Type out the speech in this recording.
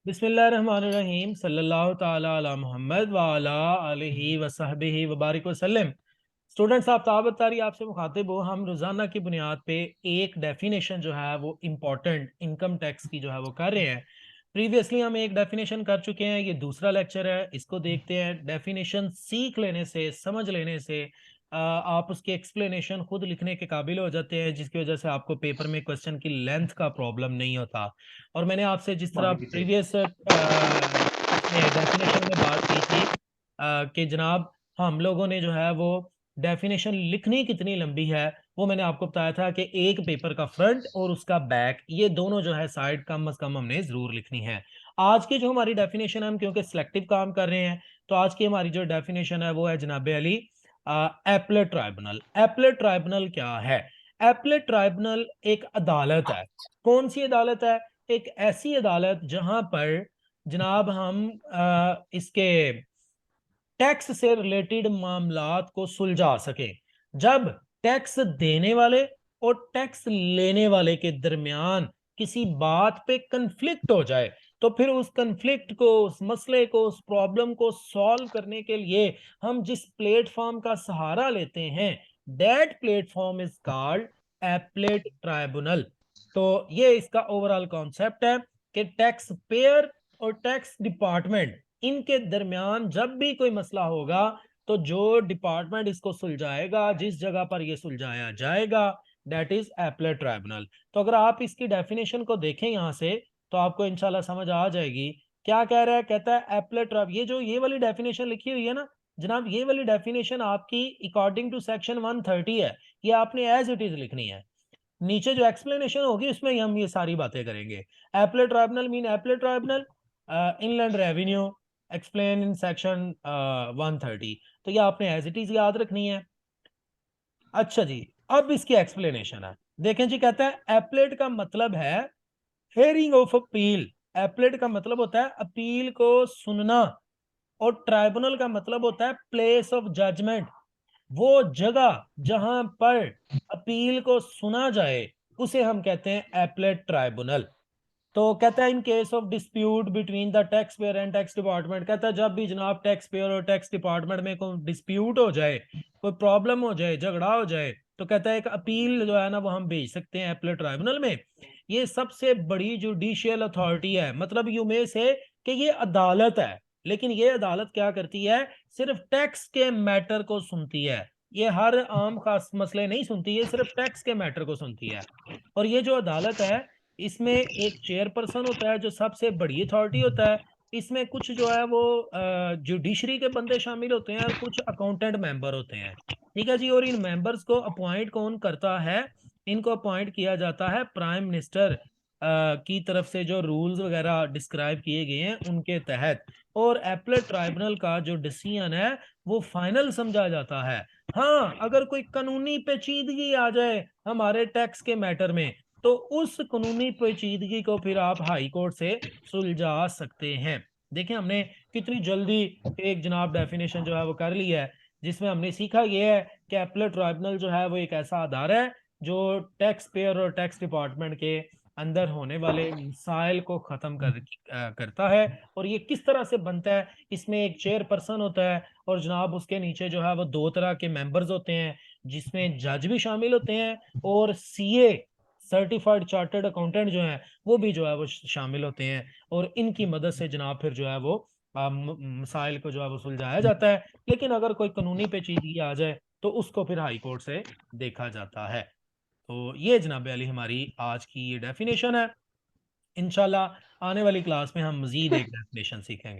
बिस्मिल्लाहिर्रहमानिर्रहीम सल्लल्लाहु ताला अला मोहम्मद व अला आलिहि व सहबिहि व बारिक वसल्लम। स्टूडेंट्स, आप ताबत तारी आपसे मुखातिब हो। हम रोजाना की बुनियाद पे एक डेफिनेशन जो है वो इम्पोर्टेंट इनकम टैक्स की जो है वो कर रहे हैं। प्रीवियसली हम एक डेफिनेशन कर चुके हैं, ये दूसरा लेक्चर है, इसको देखते हैं। डेफिनेशन सीख लेने से, समझ लेने से आप उसकी एक्सप्लेनेशन खुद लिखने के काबिल हो जाते हैं, जिसकी वजह से आपको पेपर में क्वेश्चन की लेंथ का प्रॉब्लम नहीं होता। और मैंने आपसे जिस तरह प्रीवियस इसमें डेफिनेशन में बात की थी कि जनाब हम लोगों ने जो है वो डेफिनेशन लिखनी कितनी लंबी है, वो मैंने आपको बताया था कि एक पेपर का फ्रंट और उसका बैक, ये दोनों जो है साइड कम अज कम हमने जरूर लिखनी है। आज की जो हमारी डेफिनेशन है, हम क्योंकि सिलेक्टिव काम कर रहे हैं, तो आज की हमारी जो डेफिनेशन है वो है जनाब Ali appellate tribunal. Appellate tribunal क्या है? एपलेट ट्राइब्यूनल एक अदालत है। कौन सी अदालत है? एक ऐसी अदालत जहां पर जनाब हम इसके टैक्स से रिलेटेड मामलात को सुलझा सके। जब टैक्स देने वाले और टैक्स लेने वाले के दरमियान किसी बात पे कंफ्लिक्ट हो जाए, तो फिर उस कंफ्लिक्ट को, उस मसले को, उस प्रॉब्लम को सॉल्व करने के लिए हम जिस प्लेटफॉर्म का सहारा लेते हैं, that platform is called appellate tribunal. तो ये इसका ओवरऑल कॉन्सेप्ट है कि टैक्स पेयर और टैक्स डिपार्टमेंट, इनके दरमियान जब भी कोई मसला होगा, तो जो डिपार्टमेंट इसको सुलझाएगा, जिस जगह पर यह सुलझाया जाएगा, दैट इज एपलेट ट्राइब्यूनल। तो अगर आप इसकी डेफिनेशन को देखें यहां से, तो आपको इंशाल्लाह समझ आ जाएगी क्या कह रहा है। कहता है एपलेट ट्राइब्यूनल, ये जो ये वाली डेफिनेशन लिखी हुई है ना जनाब, ये वाली डेफिनेशन आपकी अकॉर्डिंग टू सेक्शन 130 है। ये आपने एज इट इज लिखनी है। नीचे जो एक्सप्लेनेशन होगी उसमें हम ये सारी बातें करेंगे। Appellate tribunal mean appellate tribunal inland revenue, explain in section 130। तो ये आपने एज इट इज याद रखनी है। अच्छा जी, अब इसकी एक्सप्लेनेशन है। देखें जी, कहता है एपलेट का मतलब है हेयरिंग ऑफ अपील। एपलेट का मतलब होता है अपील को सुनना। और ट्राइब्यूनल का मतलब होता है प्लेस ऑफ जजमेंट, वो जगह जहां पर अपील को सुना जाए, उसे हम कहते हैं एपलेट ट्राइब्यूनल। तो कहता है in case of dispute between the tax payer and tax department, कहता है जब भी जनाब टैक्स पेयर और टैक्स डिपार्टमेंट में कोई डिस्प्यूट हो जाए, कोई प्रॉब्लम हो जाए, झगड़ा हो जाए, तो कहता है एक अपील जो है ना वो हम भेज सकते हैं एपलेट ट्राइब्यूनल में। ये सबसे बड़ी जुडिशियल अथॉरिटी है, मतलब यूं में से कि ये अदालत है। लेकिन ये अदालत क्या करती है? सिर्फ टैक्स के मैटर को सुनती है। ये हर आम खास मसले नहीं सुनती, ये सिर्फ टैक्स के मैटर को सुनती है। और ये जो अदालत है, इसमें एक चेयरपर्सन होता है जो सबसे बड़ी अथॉरिटी होता है। इसमें कुछ जो है वो जुडिशरी के बंदे शामिल होते हैं और कुछ अकाउंटेंट मेंबर होते हैं। ठीक है जी। और इन मेंबर्स को अपॉइंट कौन करता है? इनको अपॉइंट किया जाता है प्राइम मिनिस्टर की तरफ से, जो रूल्स वगैरह डिस्क्राइब किए गए हैं उनके तहत। और एपलेट ट्राइब्यूनल का जो डिसीजन है वो फाइनल समझा जाता है। हाँ, अगर कोई कानूनी पेचीदगी आ जाए हमारे टैक्स के मैटर में, तो उस कानूनी पेचीदगी को फिर आप हाई कोर्ट से सुलझा सकते हैं। देखें हमने कितनी जल्दी एक जनाब डेफिनेशन जो है वो कर ली है, जिसमें हमने सीखा यह है कि एपलेट ट्राइब्यूनल जो है वो एक ऐसा आधार है जो टैक्स पेयर और टैक्स डिपार्टमेंट के अंदर होने वाले मिसाइल को खत्म करता है। और ये किस तरह से बनता है? इसमें एक चेयर पर्सन होता है और जनाब उसके नीचे जो है वो दो तरह के मेंबर्स होते हैं, जिसमें जज भी शामिल होते हैं और सीए, सर्टिफाइड चार्टर्ड अकाउंटेंट जो है वो भी जो है वो शामिल होते हैं। और इनकी मदद से जनाब फिर जो है वो मसाइल को जो है वो सुलझाया जाता है। लेकिन अगर कोई कानूनी पेचीदगी आ जाए, तो उसको फिर हाई कोर्ट से देखा जाता है। तो ये जनाब अली हमारी आज की ये डेफिनेशन है। इंशाल्लाह आने वाली क्लास में हम मजीद एक डेफिनेशन सीखेंगे।